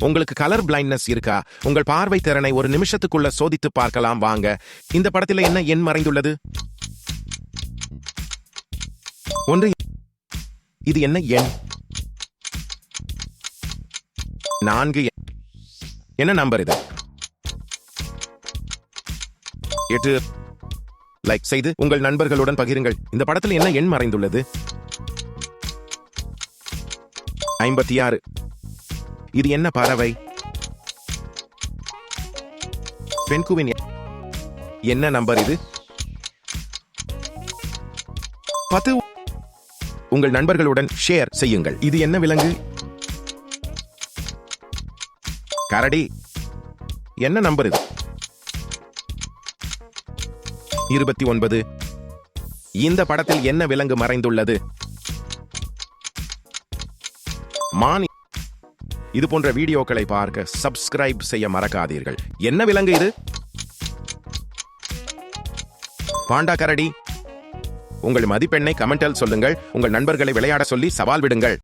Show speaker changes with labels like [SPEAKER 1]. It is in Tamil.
[SPEAKER 1] உங்களுக்கு கலர் பிளைண்ட்னஸ் இருக்கா? உங்கள் பார்வை திறனை ஒரு நிமிஷத்துக்குள்ள சோதித்து பார்க்கலாம் வாங்க. இந்த படத்துல என்ன எண் மறைந்துள்ளது? 1. இது என்ன எண்? 4. என்ன நம்பர் இது? 8. லைக் செய்து உங்கள் நண்பர்களுடன் பகிருங்கள். இந்த படத்தில் என்ன எண் மறைந்துள்ளது? 56. இது என்ன பறவை? பென்குவின். என்ன நம்பர் இது? 10. உங்கள் நண்பர்களுடன் ஷேர் செய்யுங்கள். இது என்ன விலங்கு? கரடி. என்ன நம்பர் இது? 29. இந்த படத்தில் என்ன விலங்கு மறைந்துள்ளது? மான். இது போன்ற வீடியோக்களை பார்க்க சப்ஸ்கிரைப் செய்ய மறக்காதீர்கள். என்ன விலங்கு இது? பாண்டா. கரடி. உங்கள் மதிப்பெண்ணை கமெண்டில் சொல்லுங்கள். உங்கள் நண்பர்களை விளையாட சொல்லி சவால் விடுங்கள்.